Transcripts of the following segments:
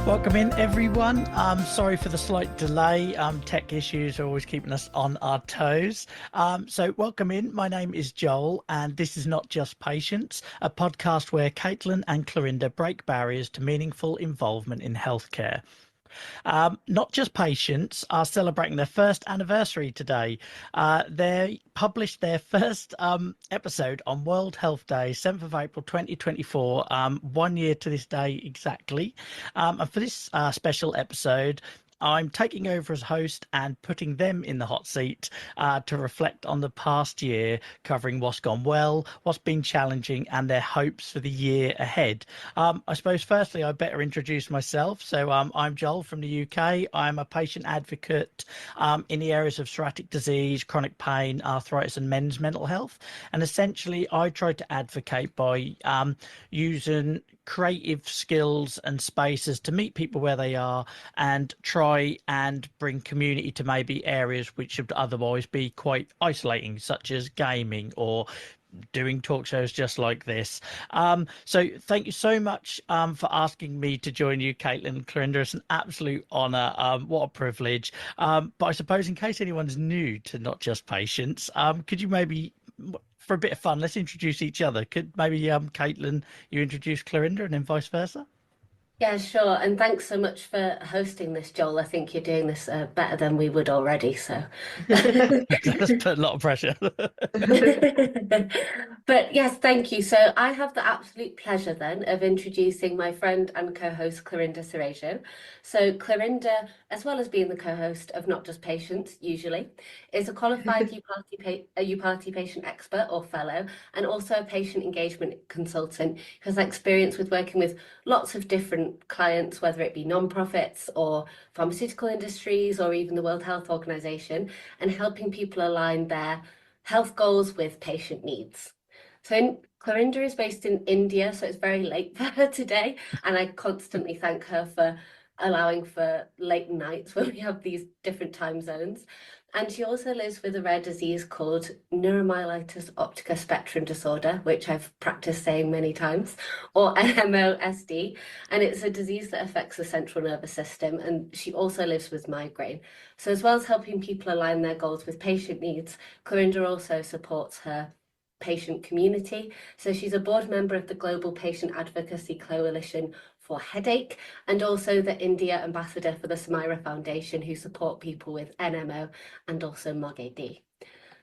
Welcome in, everyone. Sorry for the slight delay. Tech issues are always keeping us on our toes. So welcome in. My name is Joel, and this is Not Just Patients, a podcast where Caitlin and Clorinda break barriers to meaningful involvement in healthcare. Not Just Patients are celebrating their first anniversary today. They published their first episode on World Health Day, 7th of April 2024, 1 year to this day exactly. And for this special episode, I'm taking over as host and putting them in the hot seat to reflect on the past year, covering what's gone well, what's been challenging, and their hopes for the year ahead. I suppose, firstly, I better introduce myself. So I'm Joel from the UK. I'm a patient advocate in the areas of psoriatic disease, chronic pain, arthritis, and men's mental health. And essentially, I try to advocate by using creative skills and spaces to meet people where they are and try and bring community to maybe areas which would otherwise be quite isolating, such as gaming or doing talk shows just like this. So thank you so much for asking me to join you, Caitlin and Clorinda. It's an absolute honor. What a privilege. But I suppose in case anyone's new to Not Just Patients, could you maybe, for a bit of fun, let's introduce each other. Could maybe Caitlin, you introduce Clorinda and then vice versa? Yeah, sure. And thanks so much for hosting this, Joel. I think you're doing this better than we would already. So, That's put a lot of pressure. but yes, thank you. So I have the absolute pleasure then of introducing my friend and co-host Clorinda Seragio. So Clorinda, as well as being the co-host of Not Just Patients, usually, is a qualified U-Party patient expert or fellow, and also a patient engagement consultant who has experience with working with lots of different clients, whether it be non-profits or pharmaceutical industries or even the World Health Organization, and helping people align their health goals with patient needs. So Clorinda is based in India, so it's very late for her today, and I constantly thank her for allowing for late nights when we have these different time zones. And she also lives with a rare disease called neuromyelitis optica spectrum disorder, which I've practiced saying many times, or NMOSD. And it's a disease that affects the central nervous system. And she also lives with migraine. So as well as helping people align their goals with patient needs, Clorinda also supports her patient community. So she's a board member of the Global Patient Advocacy Coalition for Headache, and also the India ambassador for the Samira Foundation, who support people with NMO and also MOG-AD.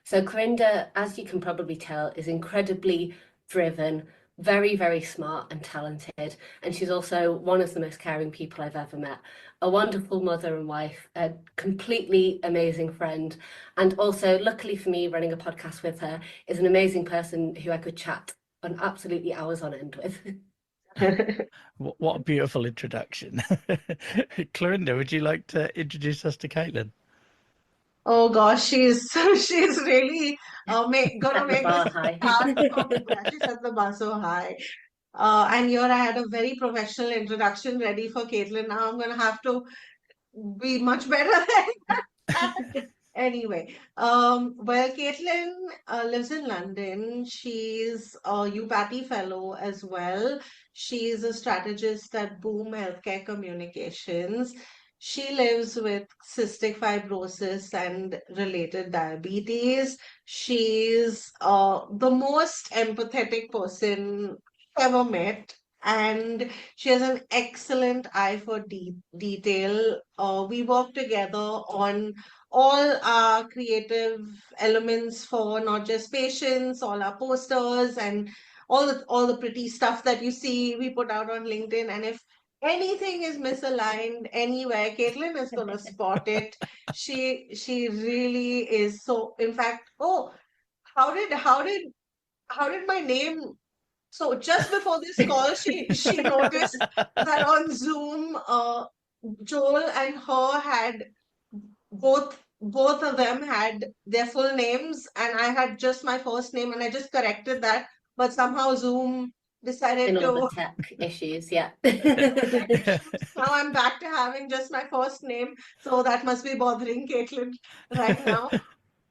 So Clorinda, as you can probably tell, is incredibly driven, very, very smart and talented. And she's also one of the most caring people I've ever met. A wonderful mother and wife, a completely amazing friend. And also, luckily for me, running a podcast with her, is an amazing person who I could chat on absolutely hours on end with. What a beautiful introduction. Clorinda, would you like to introduce us to Caitlin? Oh gosh, she's really gonna Set the make this bar high. hard for me. Yeah, she set the bar so high. And here I had a very professional introduction ready for Caitlin. Now I'm gonna have to be much better than that. Anyway, well, Caitlin lives in London. She's a UPathy fellow as well. She's a strategist at Boom Healthcare Communications. She lives with cystic fibrosis and related diabetes. She's the most empathetic person I've ever met, and she has an excellent eye for detail. We work together on all our creative elements for Not Just Patients, all our posters and all the pretty stuff that you see we put out on LinkedIn. And if anything is misaligned anywhere, Caitlin is gonna spot it. She really is. So in fact, oh, how did how did how did my name, so just before this call, she noticed that on Zoom, Joel and her had both of them had their full names, and I had just my first name, and I just corrected that. But somehow Zoom decided In all the to. tech issues, yeah. Now I'm back to having just my first name, so that must be bothering Caitlin right now.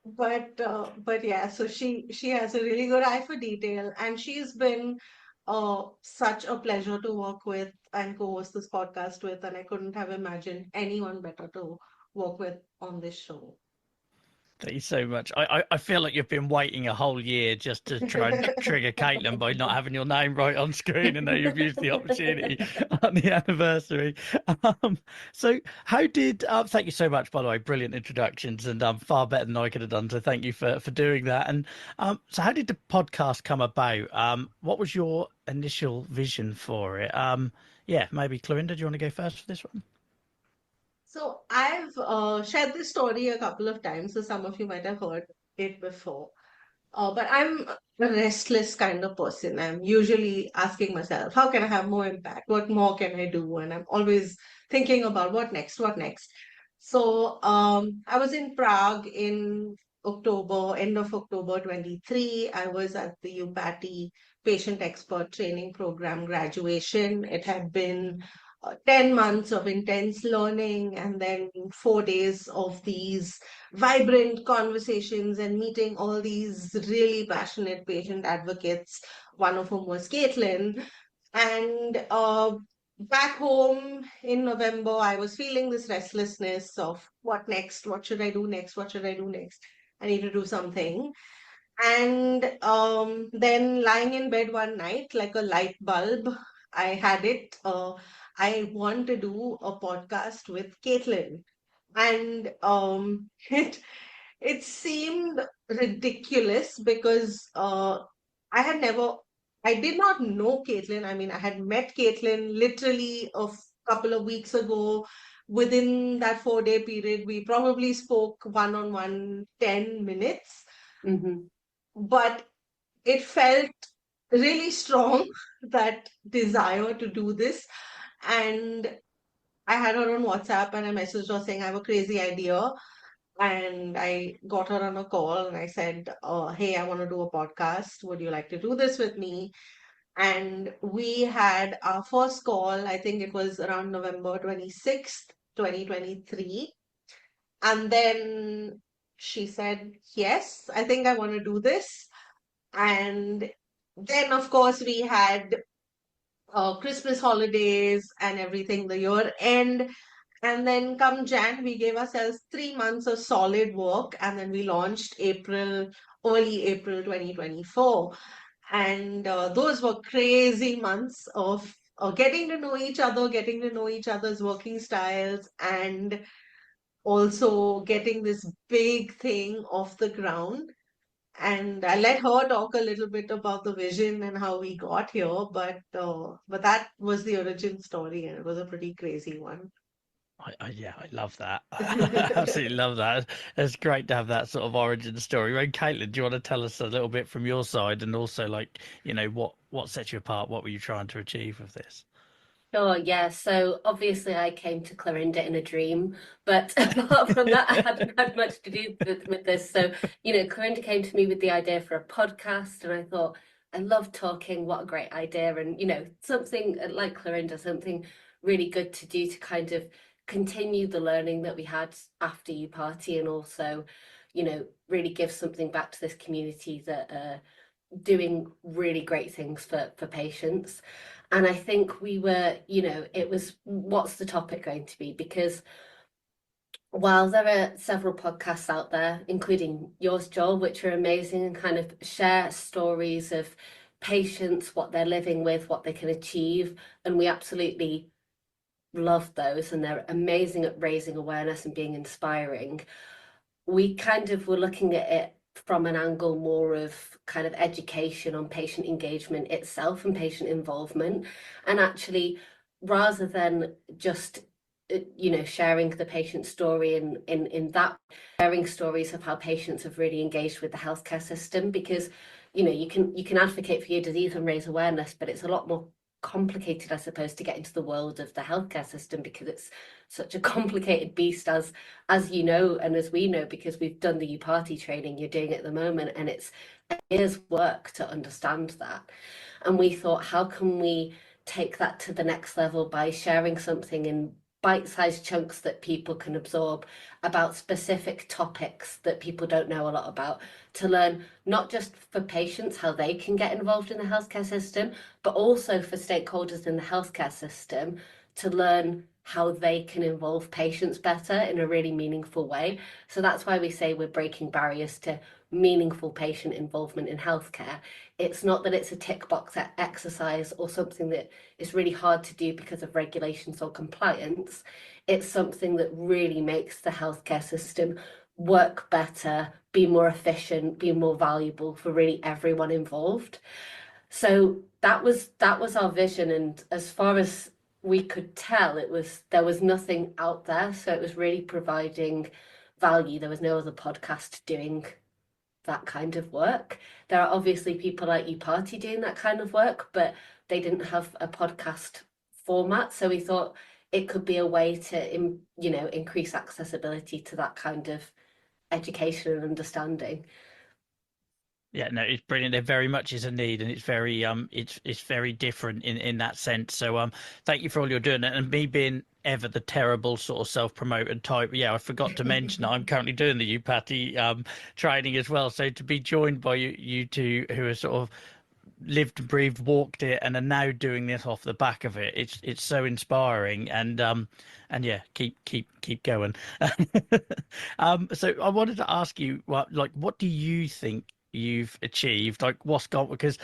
But yeah, so she has a really good eye for detail, and she's been such a pleasure to work with. and co-host this podcast with, and I couldn't have imagined anyone better to work with on this show. Thank you so much. I feel like you've been waiting a whole year just to try and trigger Caitlin by not having your name right on screen, and now you've used the opportunity on the anniversary. So how did, thank you so much, by the way, brilliant introductions, and far better than I could have done. So thank you for doing that. And so how did the podcast come about? What was your initial vision for it? Yeah, maybe Clorinda, do you want to go first for this one? So I've shared this story a couple of times, so some of you might have heard it before. But I'm a restless kind of person. I'm usually asking myself, how can I have more impact? What more can I do? And I'm always thinking about what next, what next. So I was in Prague in October, end of October 23. I was at the UPATI Patient Expert Training Program graduation. It had been 10 months of intense learning and then 4 days of these vibrant conversations and meeting all these really passionate patient advocates, one of whom was Caitlin. And back home in November, I was feeling this restlessness of what next? What should I do next? What should I do next? I need to do something. And then lying in bed one night, like a light bulb, I had it. I want to do a podcast with Caitlin. And it seemed ridiculous because I had never, I did not know Caitlin. I mean, I had met Caitlin literally couple of weeks ago. Within that 4 day period, we probably spoke one on one 10 minutes, Mm-hmm. but it felt really strong, that desire to do this. And I had her on WhatsApp and I messaged her saying, I have a crazy idea. And I got her on a call and I said, hey, I want to do a podcast. Would you like to do this with me? And we had our first call, I think it was around November 26th, 2023. And then she said, yes, I think I want to do this. And then, of course, we had Christmas holidays and everything, the year end. And then come Jan, we gave ourselves 3 months of solid work, and then we launched early April 2024. And those were crazy months of getting to know each other, getting to know each other's working styles, and also getting this big thing off the ground. And I let her talk a little bit about the vision and how we got here, but that was the origin story, and it was a pretty crazy one. Yeah, I love that. I absolutely love that. It's great to have that sort of origin story. Right, Caitlin, do you want to tell us a little bit from your side, and also, like, what sets you apart? What were you trying to achieve with this? Sure, yeah. So obviously I came to Clarinda in a dream, but apart from that, I hadn't had much to do with this. So, Clarinda came to me with the idea for a podcast, and I thought, I love talking, what a great idea. And, something like Clarinda, something really good to do to kind of continue the learning that we had after you party, and also, really give something back to this community that doing really great things for patients. And I think we were, it was, what's the topic going to be? Because while there are several podcasts out there, including yours, Joel, which are amazing and kind of share stories of patients, what they're living with, what they can achieve, and we absolutely love those, and they're amazing at raising awareness and being inspiring. We kind of were looking at it from an angle more of kind of education on patient engagement itself and patient involvement. And actually, rather than just sharing the patient story in that, sharing stories of how patients have really engaged with the healthcare system, because you can advocate for your disease and raise awareness, but it's a lot more complicated, I suppose, to get into the world of the healthcare system, because it's such a complicated beast, as you know, and as we know, because we've done the UPATI training, you're doing it at the moment, and it's a year's work to understand that. And we thought, how can we take that to the next level by sharing something in bite-sized chunks that people can absorb about specific topics that people don't know a lot about, to learn not just for patients how they can get involved in the healthcare system, but also for stakeholders in the healthcare system to learn how they can involve patients better in a really meaningful way. So that's why we say we're breaking barriers to meaningful patient involvement in healthcare. It's not that it's a tick box exercise or something that is really hard to do because of regulations or compliance. It's something that really makes the healthcare system work better, be more efficient, be more valuable for really everyone involved. So that was our vision, and as far as we could tell, there was nothing out there, so it was really providing value. There was no other podcast doing that kind of work. There are obviously people like You Party doing that kind of work, but they didn't have a podcast format. So we thought it could be a way to, increase accessibility to that kind of education and understanding. Yeah, no, it's brilliant. There very much is a need, and it's very different in that sense. So thank you for all you're doing, and me being ever the terrible sort of self-promoted type. Yeah, I forgot to mention that I'm currently doing the UPATI training as well. So to be joined by you two who are sort of lived, breathed, walked it, and are now doing this off the back of it, it's so inspiring. And yeah, keep going. So I wanted to ask you, what do you think you've achieved? Like, what's gone? Because,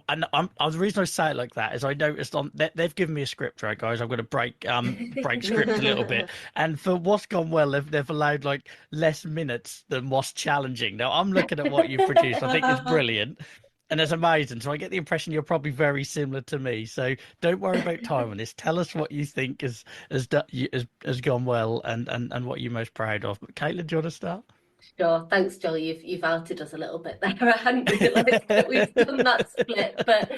and the reason I say it like that is I noticed they've given me a script, right, guys? I'm going to break script a little bit, and for what's gone well, they've allowed like less minutes than what's challenging. Now I'm looking at what you've produced. I think it's brilliant. And it's amazing. So I get the impression you're probably very similar to me. So don't worry about time on this. Tell us what you think has gone well, and what you're most proud of. But Caitlin, do you want to start? Sure. Thanks, Joel. You've outed us a little bit there. I hadn't realised that we've done that split, but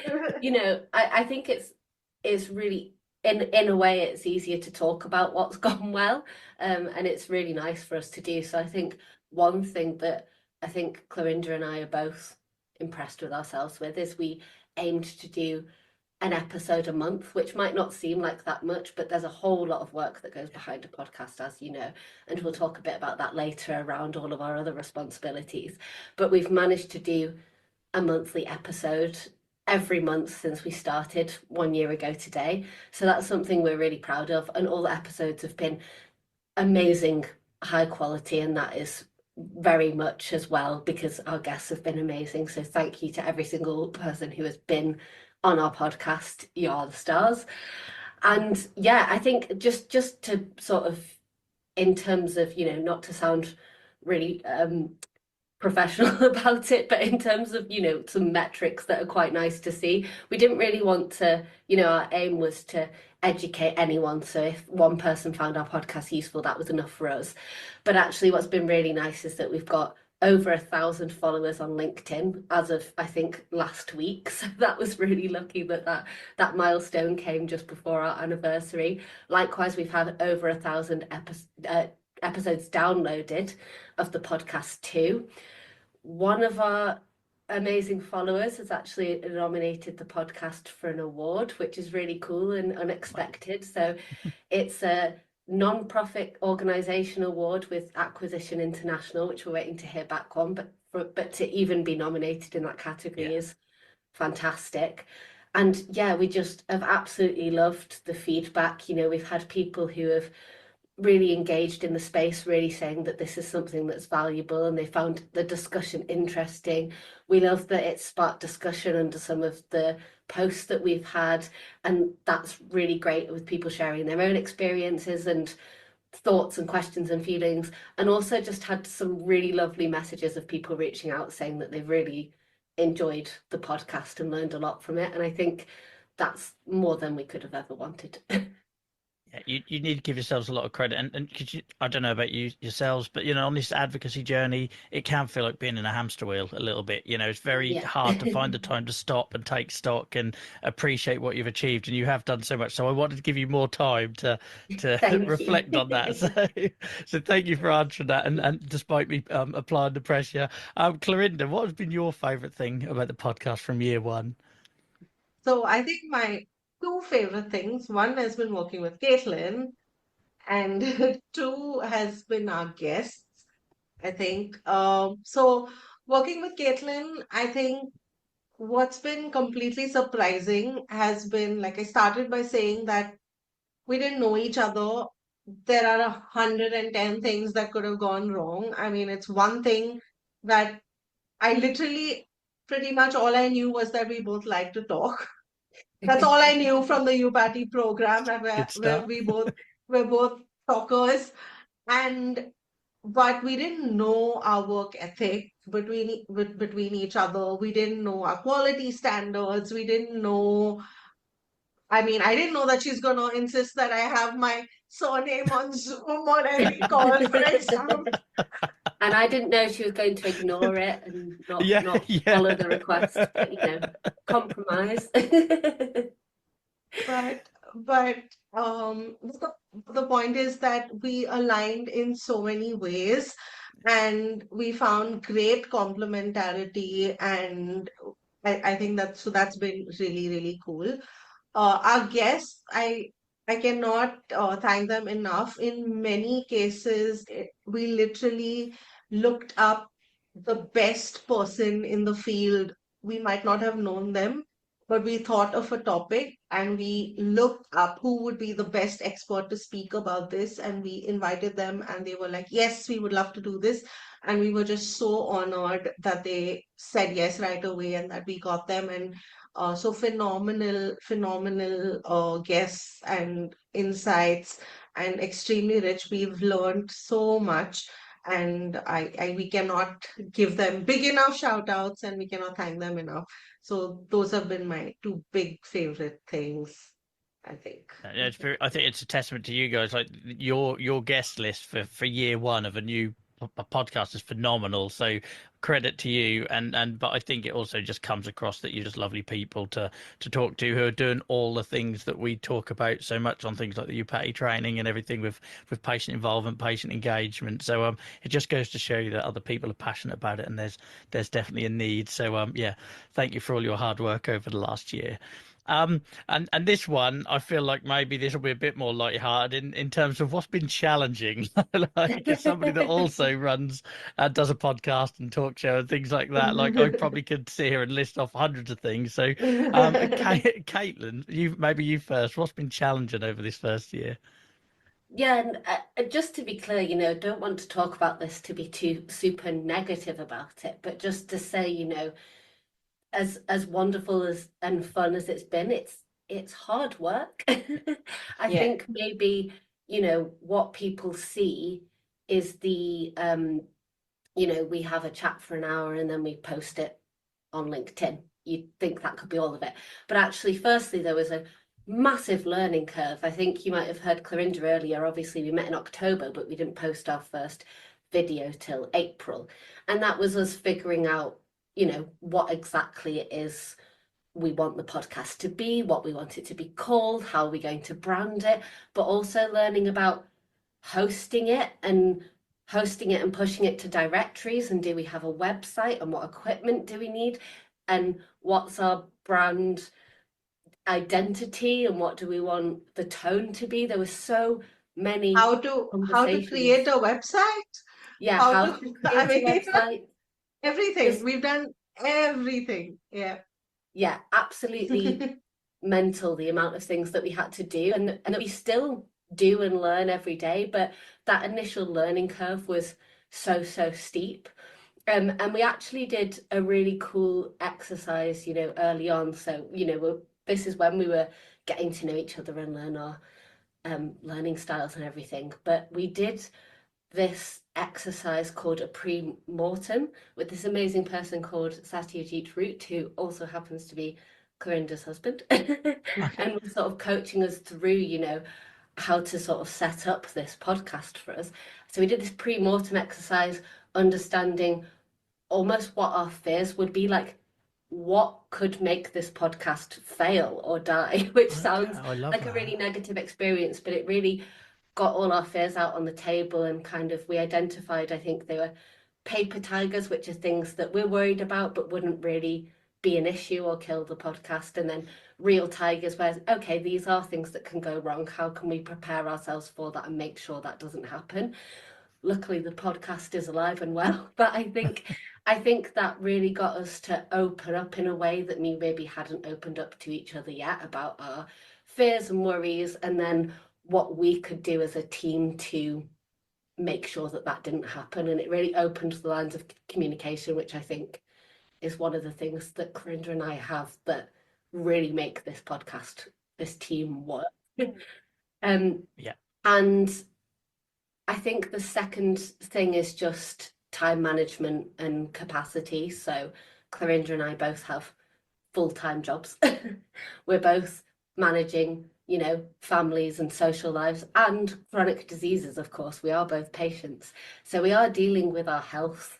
I think it's really, in a way, it's easier to talk about what's gone well, and it's really nice for us to do. So I think one thing that I think Clarinda and I are both impressed with ourselves with is we aimed to do an episode a month, which might not seem like that much, but there's a whole lot of work that goes behind a podcast, as you know, and we'll talk a bit about that later around all of our other responsibilities. But we've managed to do a monthly episode every month since we started 1 year ago today. So that's something we're really proud of, and all the episodes have been amazing, high quality, and that is very much as well because our guests have been amazing. So thank you to every single person who has been on our podcast. You are the stars. And yeah, I think just to sort of, in terms of, not to sound really professional about it, but in terms of, some metrics that are quite nice to see, we didn't really want to, our aim was to educate anyone. So if one person found our podcast useful, that was enough for us. But actually what's been really nice is that we've got over 1,000 followers on LinkedIn as of, I think, last week. So that was really lucky that milestone came just before our anniversary. Likewise, we've had over 1,000 episodes downloaded of the podcast too. One of our amazing followers has actually nominated the podcast for an award, which is really cool and unexpected. So it's a non-profit organisation award with Acquisition International, which we're waiting to hear back on, but to even be nominated in that category is fantastic. And yeah, we just have absolutely loved the feedback. We've had people who have really engaged in the space, really saying that this is something that's valuable, and they found the discussion interesting. We love that it sparked discussion under some of the posts that we've had, and that's really great, with people sharing their own experiences and thoughts and questions and feelings, and also just had some really lovely messages of people reaching out saying that they've really enjoyed the podcast and learned a lot from it. And I think that's more than we could have ever wanted. You need to give yourselves a lot of credit, and cause I don't know about you yourselves, but on this advocacy journey, it can feel like being in a hamster wheel a little bit. It's very hard to find the time to stop and take stock and appreciate what you've achieved, and you have done so much. So I wanted to give you more time to reflect on that. So thank you for answering that, and despite me applying the pressure, Clarinda, what has been your favourite thing about the podcast from year one? So I think my two favorite things, one has been working with Caitlin, and two has been our guests, I think. So working with Caitlin, I think what's been completely surprising has been, like, I started by saying that we didn't know each other. There are 110 things that could have gone wrong. I mean, it's one thing that I literally pretty much all I knew was that we both like to talk. That's all I knew from the UPATI program, and Good where start. we both were both talkers. And but we didn't know our work ethic between each other. We didn't know our quality standards. We didn't know. I mean, I didn't know that she's gonna insist that I have my surname on Zoom on every call, for example. And I didn't know she was going to ignore it and Yeah, not yeah. follow the request, but compromise. But the point is that we aligned in so many ways, and we found great complementarity, and I think that's been really, really cool. Our guests, I cannot thank them enough. In many cases, we literally looked up the best person in the field. We might not have known them, but we thought of a topic and we looked up who would be the best expert to speak about this, and we invited them, and they were like, yes, we would love to do this. And we were just so honored that they said yes right away and that we got them. And so phenomenal guests and insights, and extremely rich. We've learned so much, and we cannot give them big enough shout outs, and we cannot thank them enough. So those have been my two big favorite things, I think. Yeah, I think it's a testament to you guys. Like your guest list for year one of a new podcast is phenomenal. So credit to you. But I think it also just comes across that you're just lovely people to talk to who are doing all the things that we talk about so much on things like the UPATI training and everything with patient involvement, patient engagement. So it just goes to show you that other people are passionate about it, and there's definitely a need. So yeah, thank you for all your hard work over the last year. And this one, I feel like maybe this will be a bit more lighthearted in terms of what's been challenging. Like as somebody that also runs does a podcast and talk show and things like that, like I probably could sit here and list off hundreds of things. So, Caitlin, you first. What's been challenging over this first year? Yeah, and just to be clear, don't want to talk about this to be too super negative about it, but just to say, as wonderful as and fun as it's been, it's hard work. I Yeah. think maybe, what people see is we have a chat for an hour and then we post it on LinkedIn. You'd think that could be all of it. But actually, firstly, there was a massive learning curve. I think you might have heard Clarinda earlier. Obviously, we met in October, but we didn't post our first video till April. And that was us figuring out, what exactly it is we want the podcast to be, what we want it to be called, how are we going to brand it, but also learning about hosting it and pushing it to directories, and do we have a website, and what equipment do we need, and what's our brand identity, and what do we want the tone to be. There were so many How to create conversations. a website, Yeah, how how to to I create a mean website. everything. Just We've done everything. Yeah. yeah, absolutely mental, the amount of things that we had to do, and that we still do and learn every day. But that initial learning curve was so steep. And we actually did a really cool exercise, early on. So, this is when we were getting to know each other and learn our learning styles and everything. But we did this exercise called a pre-mortem with this amazing person called Satyajit Root, who also happens to be Corinda's husband, Okay. and was sort of coaching us through, how to sort of set up this podcast for us. So we did this pre-mortem exercise, understanding almost what our fears would be, like what could make this podcast fail or die, which Okay. sounds I love like a that. really negative experience, but it really got all our fears out on the table, and kind of we identified, I think they were paper tigers, which are things that we're worried about but wouldn't really be an issue or kill the podcast, and then real tigers where, okay, these are things that can go wrong. How can we prepare ourselves for that and make sure that doesn't happen? Luckily, the podcast is alive and well, but I think that really got us to open up in a way that we maybe hadn't opened up to each other yet about our fears and worries, and then what we could do as a team to make sure that that didn't happen. And it really opened the lines of communication, which I think is one of the things that Clarinda and I have that really make this podcast, this team work. Yeah. And I think the second thing is just time management and capacity. So Clarinda and I both have full-time jobs. We're both managing, families and social lives and chronic diseases, of course. We are both patients. So we are dealing with our health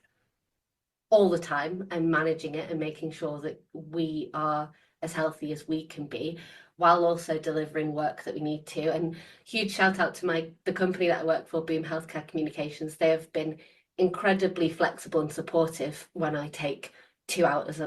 all the time and managing it and making sure that we are as healthy as we can be, while also delivering work that we need to. And huge shout out to the company that I work for, Boom Healthcare Communications. They have been incredibly flexible and supportive when I take 2 hours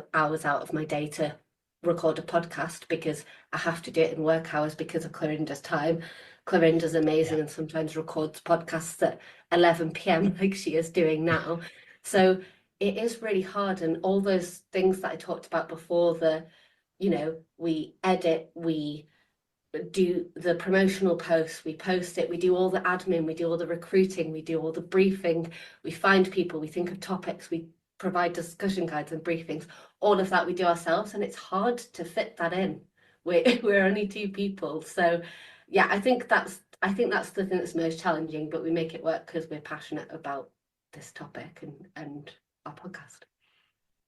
out of my day to record a podcast, because I have to do it in work hours because of Clarinda's time. Clarinda's amazing and sometimes records podcasts at 11 p.m. like she is doing now. So it is really hard, and all those things that I talked about before, we edit, we do the promotional posts, we post it, we do all the admin, we do all the recruiting, we do all the briefing, we find people, we think of topics, we provide discussion guides and briefings. All of that we do ourselves, and it's hard to fit that in. We're only 2 people, so yeah, I think that's the thing that's most challenging, but we make it work because we're passionate about this topic and our podcast.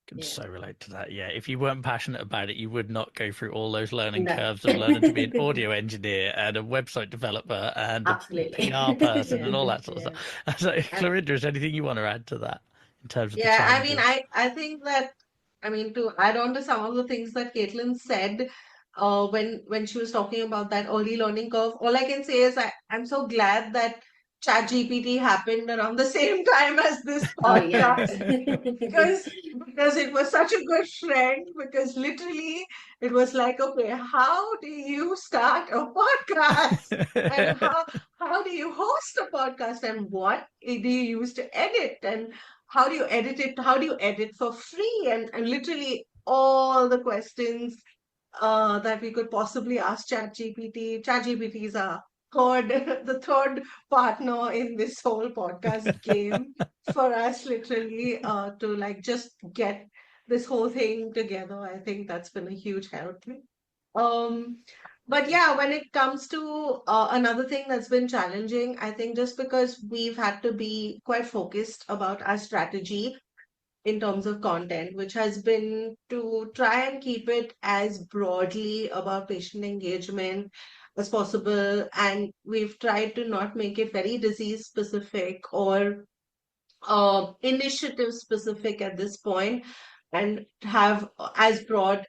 Can so relate to that. Yeah, if you weren't passionate about it, you would not go through all those learning curves of learning to be an audio engineer and a website developer and a PR person and all that sort of stuff. So, Clarinda, is there anything you want to add to that in terms of the challenges? I think that, to add on to some of the things that Caitlin said, when she was talking about that early learning curve, all I can say is I'm so glad that ChatGPT happened around the same time as this podcast. because it was such a good friend, because literally it was like, okay, how do you start a podcast? And how do you host a podcast? And what do you use to edit? And how do you edit it? How do you edit for free? And literally all the questions that we could possibly ask ChatGPT. ChatGPT is the third partner in this whole podcast game for us, literally, to just get this whole thing together. I think that's been a huge help. But yeah, when it comes to another thing that's been challenging, I think just because we've had to be quite focused about our strategy in terms of content, which has been to try and keep it as broadly about patient engagement as possible. And we've tried to not make it very disease specific or initiative specific at this point, and have as broad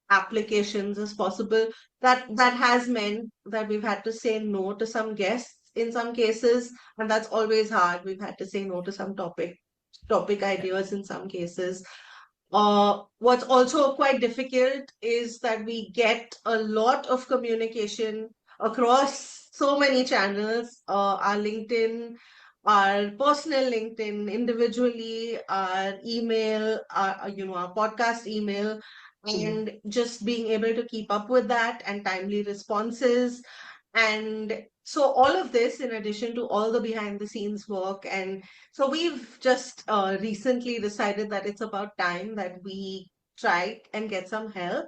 applications as possible. That has meant that we've had to say no to some guests in some cases, and that's always hard. We've had to say no to some topic ideas in some cases. What's also quite difficult is that we get a lot of communication across so many channels, our LinkedIn, our personal LinkedIn, individually, our email, our podcast email, and just being able to keep up with that and timely responses. And so all of this, in addition to all the behind the scenes work. And so we've just recently decided that it's about time that we try and get some help.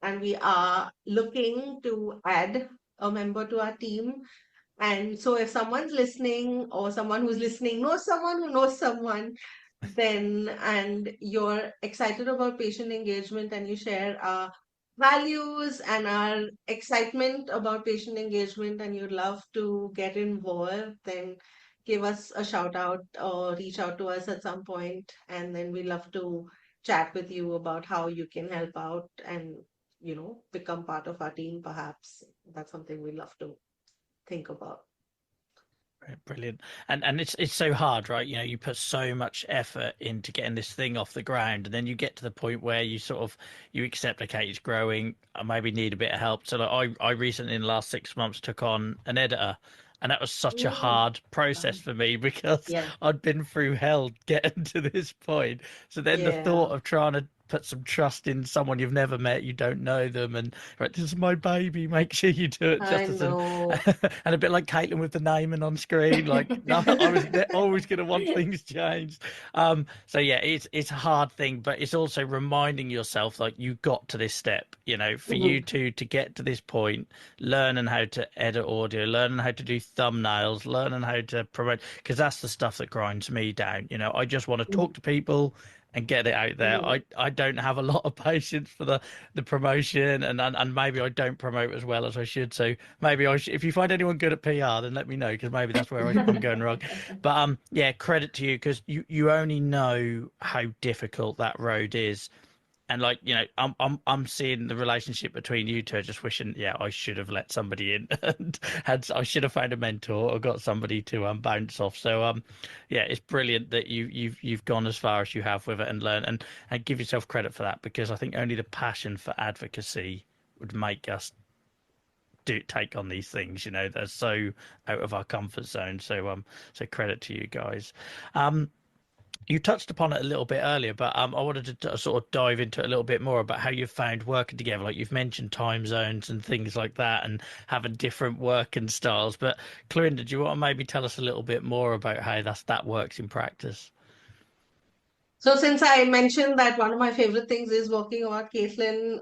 And we are looking to add a member to our team. And so if someone's listening, or someone who's listening knows someone who knows someone, then, and you're excited about patient engagement and you share our values and our excitement about patient engagement, and you'd love to get involved, then give us a shout out or reach out to us at some point, and then we love to chat with you about how you can help out and become part of our team. Perhaps that's something we love to think about. Brilliant. And it's so hard, right? You know, you put so much effort into getting this thing off the ground, and then you get to the point where you sort of you accept, okay, it's growing, I maybe need a bit of help. So like I recently in the last 6 months took on an editor, and that was such a Mm. hard process for me because Yeah. I'd been through hell getting to this point. So then the thought Yeah, of trying to put some trust in someone you've never met, you don't know them, and right, this is my baby, make sure you do it I justice. And know. and a bit like Caitlin with the naming on screen, like no, I was always going to want things changed. So yeah, it's a hard thing, but it's also reminding yourself like you got to this step. You know, for you Mhm, to get to this point, learning how to edit audio, learning how to do thumbnails, learning how to promote, because that's the stuff that grinds me down. You know, I just want to mhm, talk to people and get it out there. mhm. I don't have a lot of patience for the promotion, and maybe I don't promote as well as I should. So maybe if you find anyone good at PR, then let me know because maybe that's where I'm going wrong. But yeah, credit to you because you only know how difficult that road is. And like, you know, I'm seeing the relationship between you two, just wishing, yeah, I should have let somebody in and I should have found a mentor or got somebody to bounce off. So yeah, it's brilliant that you've gone as far as you have with it and learn and give yourself credit for that because I think only the passion for advocacy would make us do take on these things. You know, they're so out of our comfort zone. So so credit to you guys. Um, you touched upon it a little bit earlier, but I wanted to sort of dive into it a little bit more about how you've found working together. Like you've mentioned time zones and things like that, and having different working styles. But Clorinda, do you want to maybe tell us a little bit more about how that works in practice? So since I mentioned that one of my favorite things is working about Caitlin,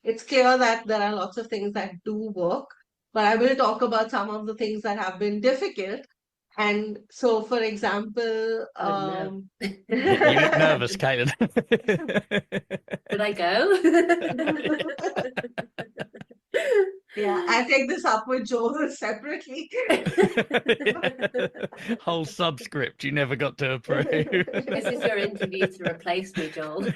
it's clear that there are lots of things that do work, but I will talk about some of the things that have been difficult. And so, for example, Oh no. You look nervous, Caitlin. Should I go? yeah, I take this up with Joel separately. Whole subscript you never got to approve. This is your interview to replace me, Joel.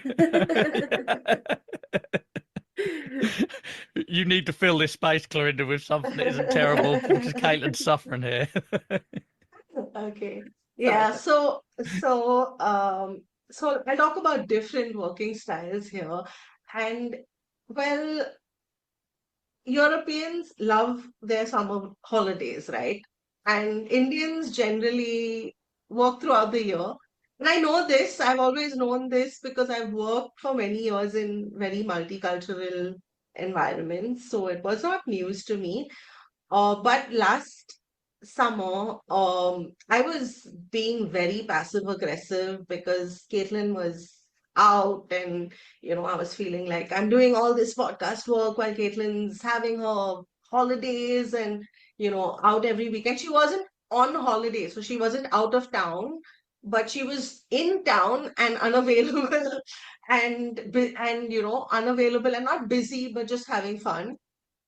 You need to fill this space, Clorinda, with something that isn't terrible because Caitlin's suffering here. Okay. Sorry. Yeah, so I'll talk about different working styles here. And well, Europeans love their summer holidays, right? And Indians generally work throughout the year. And I know this, I've always known this because I've worked for many years in very multicultural environments. So it was not news to me. But last summer, I was being very passive aggressive because Caitlin was out, and I was feeling like I'm doing all this podcast work while Caitlin's having her holidays and out every weekend. She wasn't on holiday, so she wasn't out of town, but she was in town and unavailable and unavailable and not busy, but just having fun.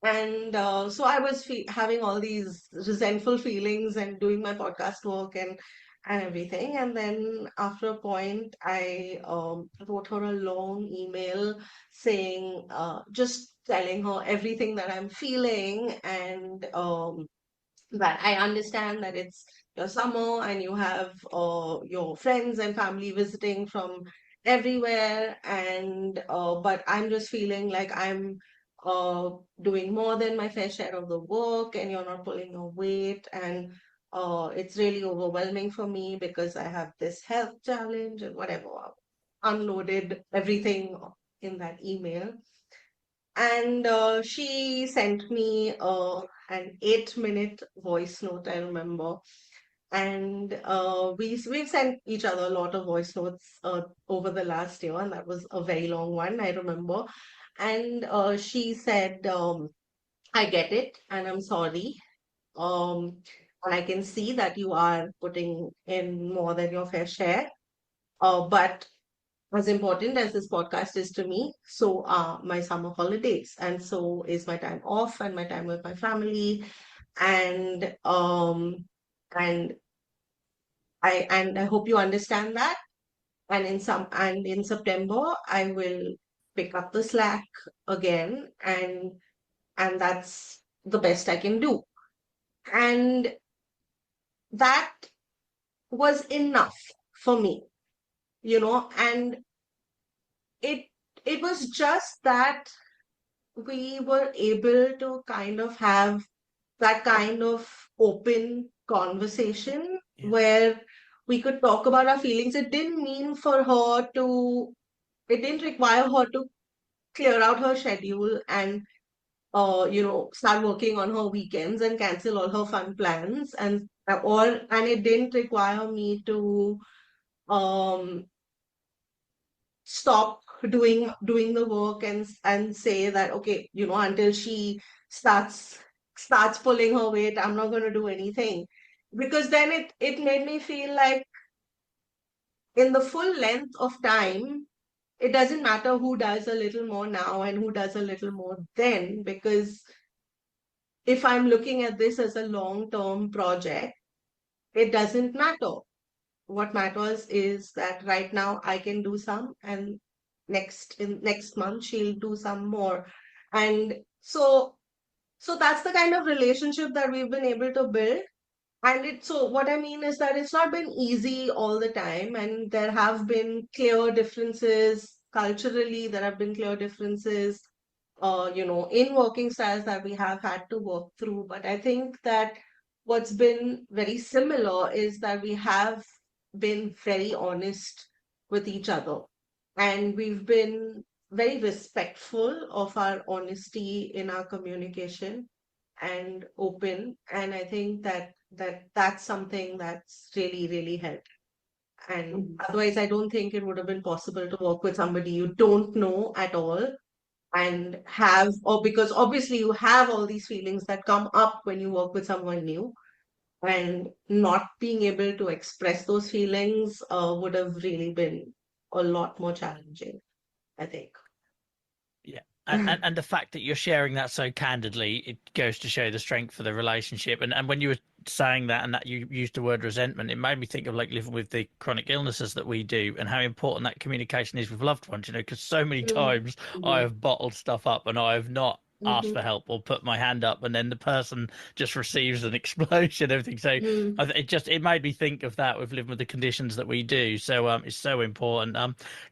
And so I was having all these resentful feelings and doing my podcast work and everything. And then after a point, I wrote her a long email saying, just telling her everything that I'm feeling and that I understand that it's your summer and you have your friends and family visiting from everywhere, and but I'm just feeling like I'm uh, doing more than my fair share of the work, and you're not pulling your weight, and it's really overwhelming for me because I have this health challenge and whatever. Unloaded everything in that email. And she sent me an 8-minute voice note, I remember. And we've sent each other a lot of voice notes over the last year, and that was a very long one, I remember. And she said, I get it, and I'm sorry. And I can see that you are putting in more than your fair share. But as important as this podcast is to me, so are my summer holidays, and so is my time off and my time with my family. And and I hope you understand that. And in September, I will pick up the slack again, and that's the best I can do. And that was enough for me, and it it was just that we were able to kind of have that kind of open conversation Yeah. where we could talk about our feelings. It didn't require her to clear out her schedule and start working on her weekends and cancel all her fun plans, and it didn't require me to um stop doing the work and say that, okay, until she starts pulling her weight, I'm not going to do anything, because then it made me feel like in the full length of time it doesn't matter who does a little more now and who does a little more then, because if I'm looking at this as a long term project, it doesn't matter. What matters is that right now I can do some, and next month she'll do some more. And so that's the kind of relationship that we've been able to build. And what I mean is that it's not been easy all the time, and there have been clear differences culturally, there have been clear differences in working styles that we have had to work through. But I think that what's been very similar is that we have been very honest with each other, and we've been very respectful of our honesty in our communication and open. And I think that's something that's really, really helped. And Mhm. otherwise, I don't think it would have been possible to work with somebody you don't know at all, and or because obviously you have all these feelings that come up when you work with someone new, and not being able to express those feelings would have really been a lot more challenging, I think. Yeah. And the fact that you're sharing that so candidly, it goes to show the strength of the relationship. And when you were saying that and that you used the word resentment, it made me think of like living with the chronic illnesses that we do and how important that communication is with loved ones, because so many Mm, times I Mhm. have bottled stuff up and I have not asked for mhm, help or put my hand up, and then the person just receives an explosion, everything. So mm. it made me think of that with living with the conditions that we do. So it's so important.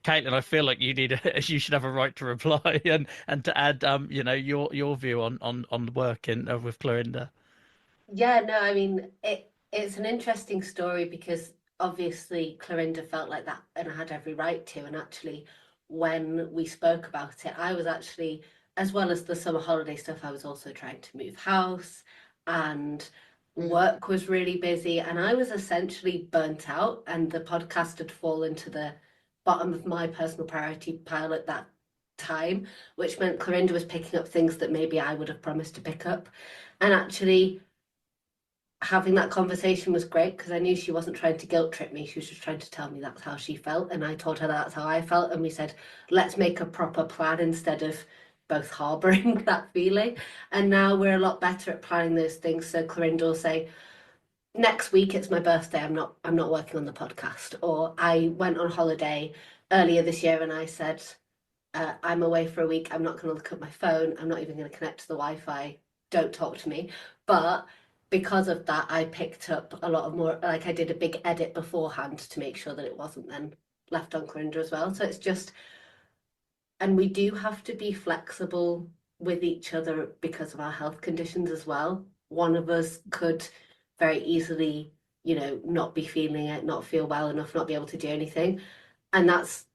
Caitlin, I feel like you should have a right to reply and to add your view on the work in with Clorinda. Yeah, no, I mean it's an interesting story because obviously Clorinda felt like that and had every right to. And actually, when we spoke about it, I was actually, as well as the summer holiday stuff, I was also trying to move house, and Mm. work was really busy, and I was essentially burnt out, and the podcast had fallen to the bottom of my personal priority pile at that time, which meant Clorinda was picking up things that maybe I would have promised to pick up. And actually having that conversation was great because I knew she wasn't trying to guilt trip me. She was just trying to tell me that's how she felt. And I told her that's how I felt. And we said, let's make a proper plan instead of both harboring that feeling. And now we're a lot better at planning those things. So Clorinda will say, next week it's my birthday. I'm not working on the podcast. Or I went on holiday earlier this year and I said, I'm away for a week. I'm not going to look at my phone. I'm not even going to connect to the Wi-Fi. Don't talk to me. But because of that, I picked up a lot of more, like I did a big edit beforehand to make sure that it wasn't then left on Corinder as well. So it's just, and we do have to be flexible with each other because of our health conditions as well. One of us could very easily, not be feeling it, not feel well enough, not be able to do anything. And that's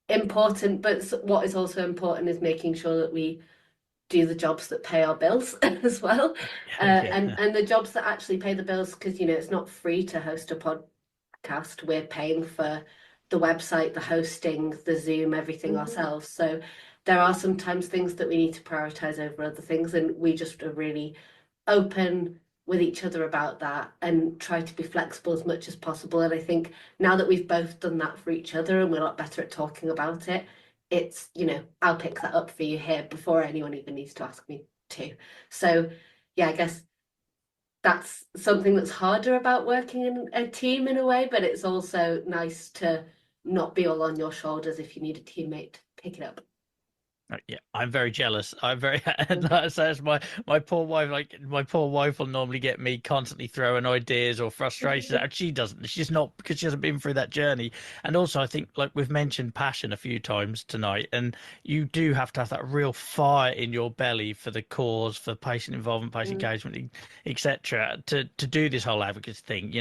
important, but what is also important is making sure that we do the jobs that pay our bills as well, Yeah, and the jobs that actually pay the bills, because it's not free to host a podcast. We're paying for the website, the hosting, the Zoom, everything Mhm. ourselves. So there are sometimes things that we need to prioritize over other things, and we just are really open with each other about that and try to be flexible as much as possible. And I think now that we've both done that for each other and we're a lot better at talking about it, it's, I'll pick that up for you here before anyone even needs to ask me to. So, yeah, I guess that's something that's harder about working in a team in a way, but it's also nice to not be all on your shoulders if you need a teammate to pick it up. Yeah, I'm very jealous. I'm very, and Mm, so it's my poor wife. Like my poor wife will normally get me constantly throwing ideas or frustrations, and she doesn't. She's not because she hasn't been through that journey. And also, I think like we've mentioned passion a few times tonight, and you do have to have that real fire in your belly for the cause, for patient involvement, patient mm, engagement, etc. To do this whole advocacy thing.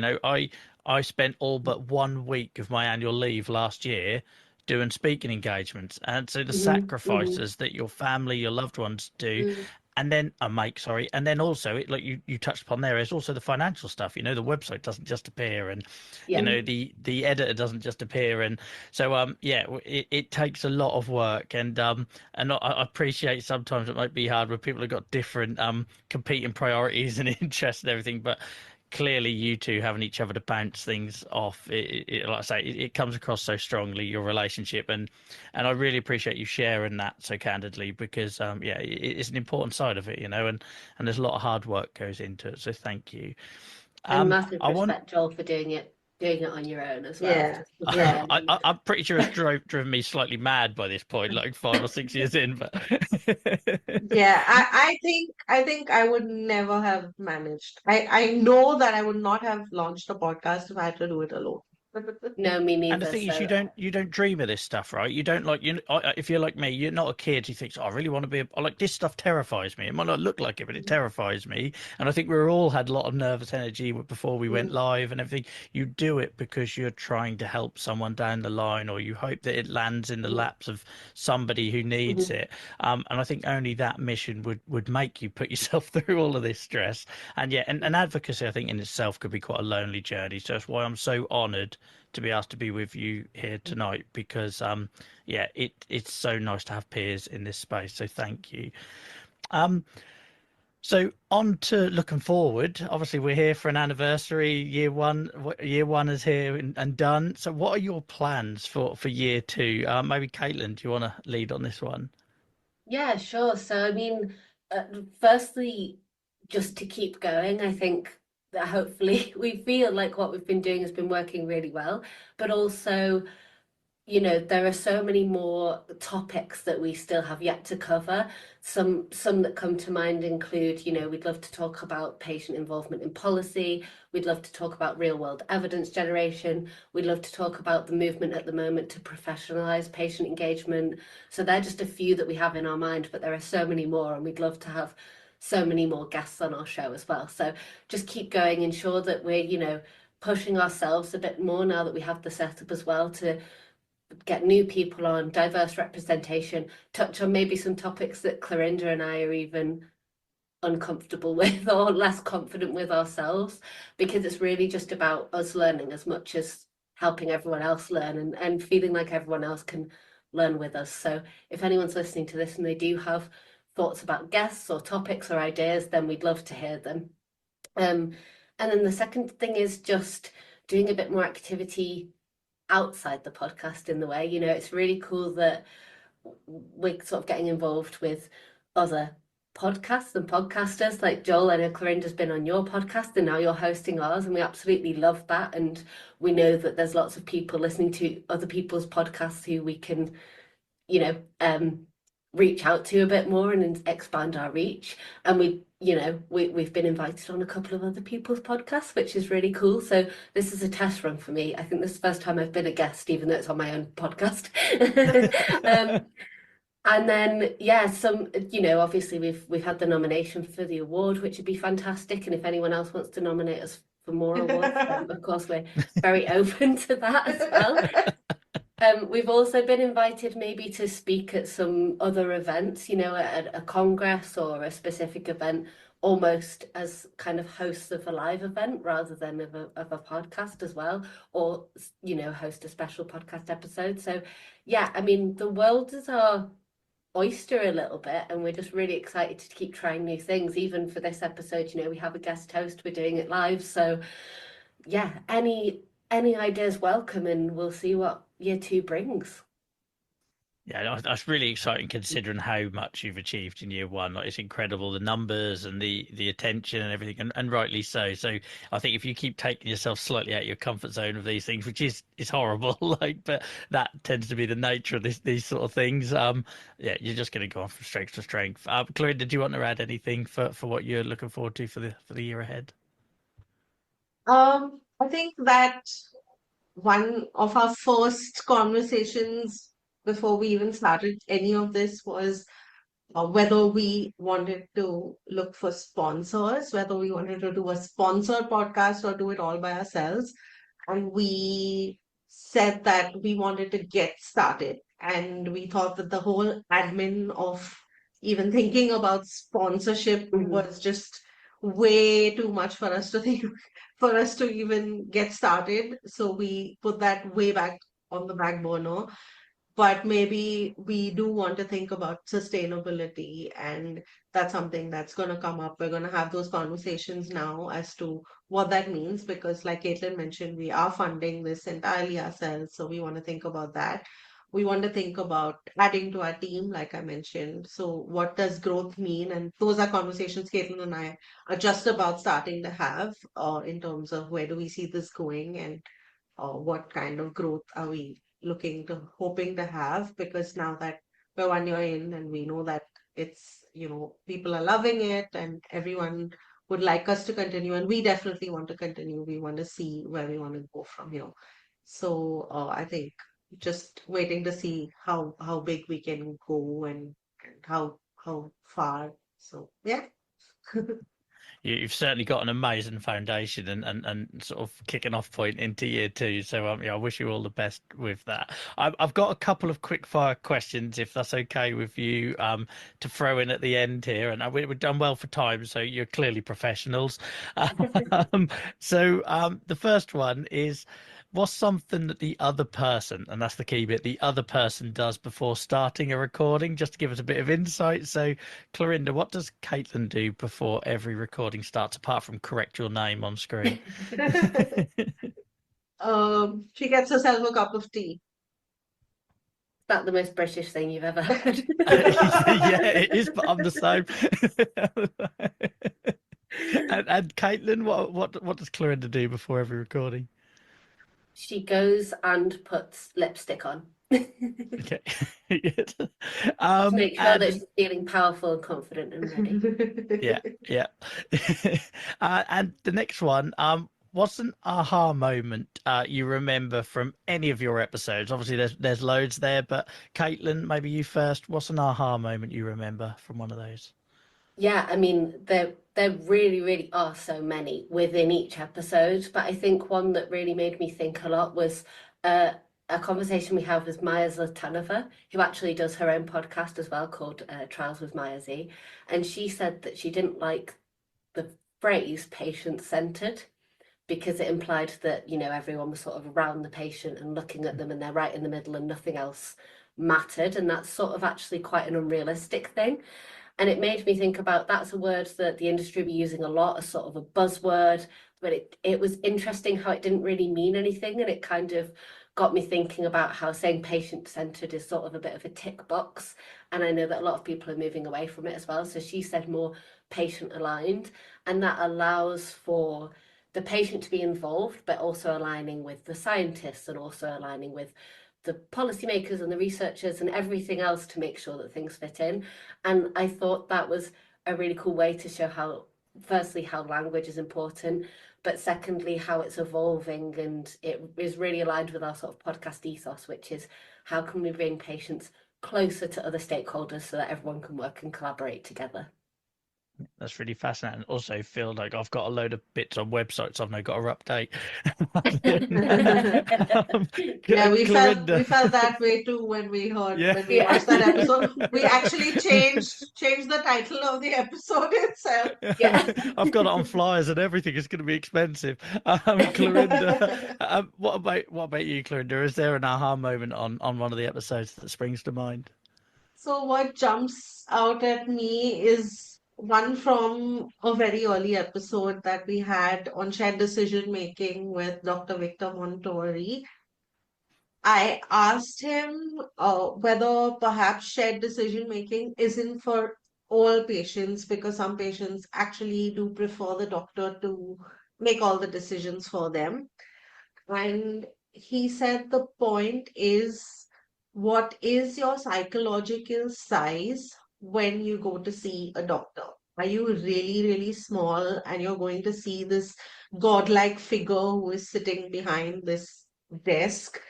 I spent all but 1 week of my annual leave last year doing speaking engagements. And so the mhm, mhm, sacrifices that your family, your loved ones do, mm. and then a make, sorry, and then also like you touched upon there is also the financial stuff. The website doesn't just appear, and Yeah. the editor doesn't just appear, and so yeah, it takes a lot of work, and I appreciate sometimes it might be hard when people have got different competing priorities and interests and everything, but clearly you two having each other to bounce things off, like I say, it comes across so strongly, your relationship, and I really appreciate you sharing that so candidly, because yeah, it's an important side of it, and there's a lot of hard work goes into it, so thank you. And massive I want respect, Joel, for doing it on your own as well. Yeah, Just pushing yeah. it. I'm pretty sure it's driven me slightly mad by this point, like 5 or 6 years in, but Yeah, I think I would never have managed. I know that I would not have launched a podcast if I had to do it alone. No, me And the neither. thing is, you So don't dream of this stuff, right? You don't like if you're like me, you're not a kid who thinks, oh, I really want to be. Like this stuff terrifies me. It might not look like it, but it terrifies me. And I think we all had a lot of nervous energy before we went mm, live and everything. You do it because you're trying to help someone down the line, or you hope that it lands in the mm, laps of somebody who needs mhm. it. And I think only that mission would make you put yourself through all of this stress. And yeah, and advocacy, I think in itself could be quite a lonely journey. So that's why I'm so honoured to be asked to be with you here tonight, because yeah, it's so nice to have peers in this space, so thank you. um so on to looking forward. Obviously we're here for an anniversary. Year one is here and done. So what are your plans for year two? Maybe Caitlin, do you want to lead on this one? Yeah, sure. So, I mean, firstly, just to keep going, I think that hopefully we feel like what we've been doing has been working really well, but also there are so many more topics that we still have yet to cover. Some that come to mind include, we'd love to talk about patient involvement in policy. We'd love to talk about real world evidence generation. We'd love to talk about the movement at the moment to professionalize patient engagement. So they're just a few that we have in our mind, but there are so many more, and we'd love to have so many more guests on our show as well. So just keep going, ensure that we're, pushing ourselves a bit more now that we have the setup as well to get new people on, diverse representation, touch on maybe some topics that Clarinda and I are even uncomfortable with or less confident with ourselves, because it's really just about us learning as much as helping everyone else learn, and feeling like everyone else can learn with us. So if anyone's listening to this and they do have thoughts about guests or topics or ideas, then we'd love to hear them. And then the second thing is just doing a bit more activity outside the podcast in the way. It's really cool that we're sort of getting involved with other podcasts and podcasters. Like Joel, I know Clarinda's been on your podcast and now you're hosting ours, and we absolutely love that. And we know that there's lots of people listening to other people's podcasts who we can, you know, reach out to a bit more and expand our reach. And we've been invited on a couple of other people's podcasts, which is really cool. So this is a test run for me. I think this is the first time I've been a guest, even though it's on my own podcast. um, and then yeah, obviously we've had the nomination for the award, which would be fantastic. And if anyone else wants to nominate us for more awards, then of course we're very open to that as well. We've also been invited maybe to speak at some other events, at a congress or a specific event, almost as kind of hosts of a live event rather than of a podcast as well, or, host a special podcast episode. So, yeah, I mean, the world is our oyster a little bit, and we're just really excited to keep trying new things. Even for this episode, we have a guest host, we're doing it live. So, yeah, any ideas welcome, and we'll see what year two brings. Yeah, that's really exciting considering how much you've achieved in year one. Like, it's incredible, the numbers and the attention and everything, and rightly so. So I think if you keep taking yourself slightly out of your comfort zone of these things, which is horrible, like, but that tends to be the nature of these sort of things. Yeah, you're just going to go on from strength to strength. Chloe, did you want to add anything for what you're looking forward to for the year ahead? I think that one of our first conversations before we even started any of this was whether we wanted to look for sponsors, whether we wanted to do a sponsored podcast or do it all by ourselves. And we said that we wanted to get started. And we thought that the whole admin of even thinking about sponsorship Mhm. was just way too much for us to think, for us to even get started. So we put that way back on the back burner, but maybe we do want to think about sustainability, and that's something that's going to come up. We're going to have those conversations now as to what that means, because like Caitlin mentioned, we are funding this entirely ourselves, so we want to think about that. We want to think about adding to our team, like I mentioned. So what does growth mean? And those are conversations Caitlin and I are just about starting to have, in terms of where do we see this going, and what kind of growth are we hoping to have? Because now that we're 1 year in and we know that it's, people are loving it and everyone would like us to continue, and we definitely want to continue. We want to see where we want to go from here. So I think just waiting to see how big we can go, and how far. So yeah. You've certainly got an amazing foundation and sort of kicking off point into year two. So yeah, I wish you all the best with that. I've got a couple of quick fire questions, if that's okay with you, to throw in at the end here. And we've done well for time, so you're clearly professionals. Um, the first one is, what's something that the other person, and that's the key bit, the other person does before starting a recording, just to give us a bit of insight. So Clorinda, what does Caitlin do before every recording starts, apart from correct your name on screen? She gets herself a cup of tea. Is that the most British thing you've ever heard? Yeah, it is, but I'm the same. And Caitlin, what does Clorinda do before every recording? She goes and puts lipstick on. Okay. Good. To make sure that And she's feeling powerful and confident and ready. yeah, yeah. And the next one, what's an aha moment you remember from any of your episodes? Obviously, there's loads there, but Caitlin, maybe you first. What's an aha moment you remember from one of those? Yeah, I mean, there really, really are so many within each episode, but I think one that really made me think a lot was a conversation we have with Maya Zlatanova, who actually does her own podcast as well called Trials with Maya Z. And she said that she didn't like the phrase patient-centered because it implied that, everyone was sort of around the patient and looking at them and they're right in the middle and nothing else mattered. And that's sort of actually quite an unrealistic thing. And it made me think about that's a word that the industry be using a lot as sort of a buzzword, but it was interesting how it didn't really mean anything. And it kind of got me thinking about how saying patient centered is sort of a bit of a tick box. And I know that a lot of people are moving away from it as well. So she said more patient aligned, and that allows for the patient to be involved, but also aligning with the scientists and also aligning with the policymakers and the researchers and everything else to make sure that things fit in. And I thought that was a really cool way to show how, firstly, how language is important, but secondly, how it's evolving. And it is really aligned with our sort of podcast ethos, which is how can we bring patients closer to other stakeholders so that everyone can work and collaborate together. That's really fascinating. Also, feel like I've got a load of bits on websites I've now got to update. Yeah, Clorinda, we felt that way too when we heard yeah. when we Yeah. watched that episode. We actually changed the title of the episode itself. Yeah. I've got it on flyers and everything. It's going to be expensive. Clorinda, what about you, Clorinda? Is there an aha moment on one of the episodes that springs to mind? So what jumps out at me is one from a very early episode that we had on shared decision making with Dr. Victor Montori. I asked him whether perhaps shared decision making isn't for all patients, because some patients actually do prefer the doctor to make all the decisions for them. And he said the point is, what is your psychological size when you go to see a doctor? Are you really, really small and you're going to see this godlike figure who is sitting behind this desk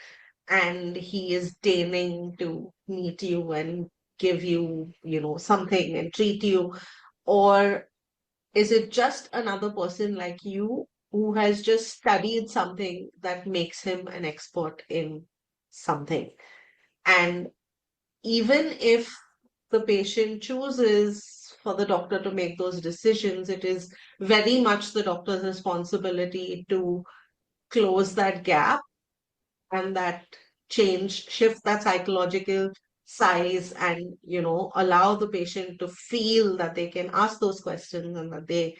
and he is deigning to meet you and give you, something and treat you? Or is it just another person like you who has just studied something that makes him an expert in something? And even if the patient chooses for the doctor to make those decisions, it is very much the doctor's responsibility to close that gap and that change, shift that psychological size, and allow the patient to feel that they can ask those questions and that they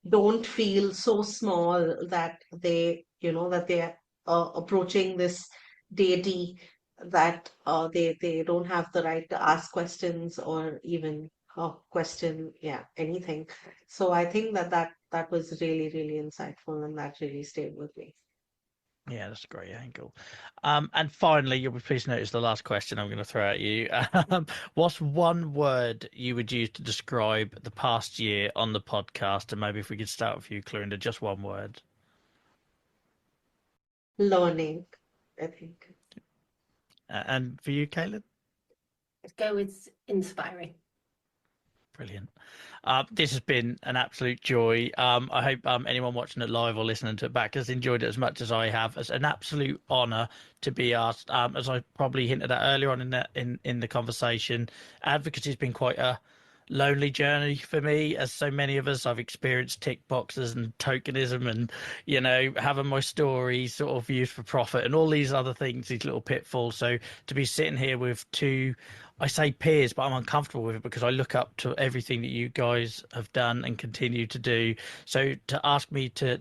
don't feel so small that they're approaching this deity, that they don't have the right to ask questions or even question, yeah, anything. So I think that was really, really insightful, and that really stayed with me. Yeah, that's a great angle. And finally, you'll be pleased to notice the last question I'm going to throw at you. What's one word you would use to describe the past year on the podcast? And maybe if we could start with you, Clorinda, just one word. Learning, I think. And for you, Caitlin? Let's go with inspiring. Brilliant. This has been an absolute joy. I hope anyone watching it live or listening to it back has enjoyed it as much as I have. It's an absolute honour to be asked. As I probably hinted at earlier on in the conversation, advocacy has been quite a lonely journey for me, as so many of us. I've experienced tick boxes and tokenism, and having my story sort of used for profit and all these other things, these little pitfalls. So to be sitting here with two, I say peers, but I'm uncomfortable with it because I look up to everything that you guys have done and continue to do. So to ask me to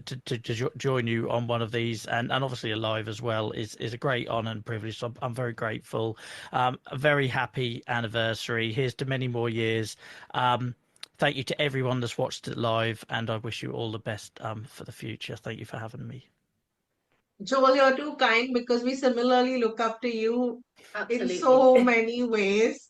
join you on one of these, and obviously alive as well, is a great honour and privilege. So I'm very grateful. A very happy anniversary. Here's to many more years. Thank you to everyone that's watched it live, and I wish you all the best for the future. Thank you for having me. Joel, you're too kind, because we similarly look up to you in Absolutely. so many ways.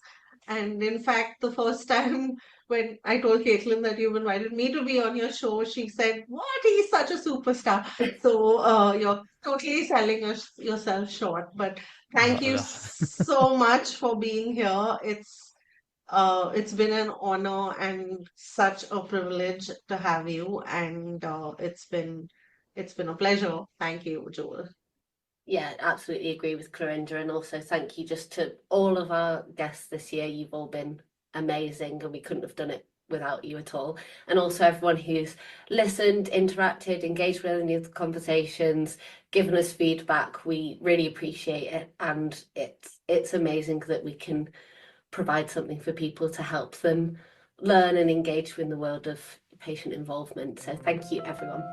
And in fact, the first time when I told Caitlin that you've invited me to be on your show, she said, "What? He's such a superstar." So you're totally selling yourself short. But thank you so much for being here. It's been an honor and such a privilege to have you, and it's been a pleasure. Thank you, Joel. Yeah, absolutely agree with Clarinda, and also thank you just to all of our guests this year. You've all been amazing, and we couldn't have done it without you at all. And also everyone who's listened, interacted, engaged with any of the conversations, given us feedback. We really appreciate it, and it's amazing that we can provide something for people to help them learn and engage with the world of patient involvement. So thank you, everyone.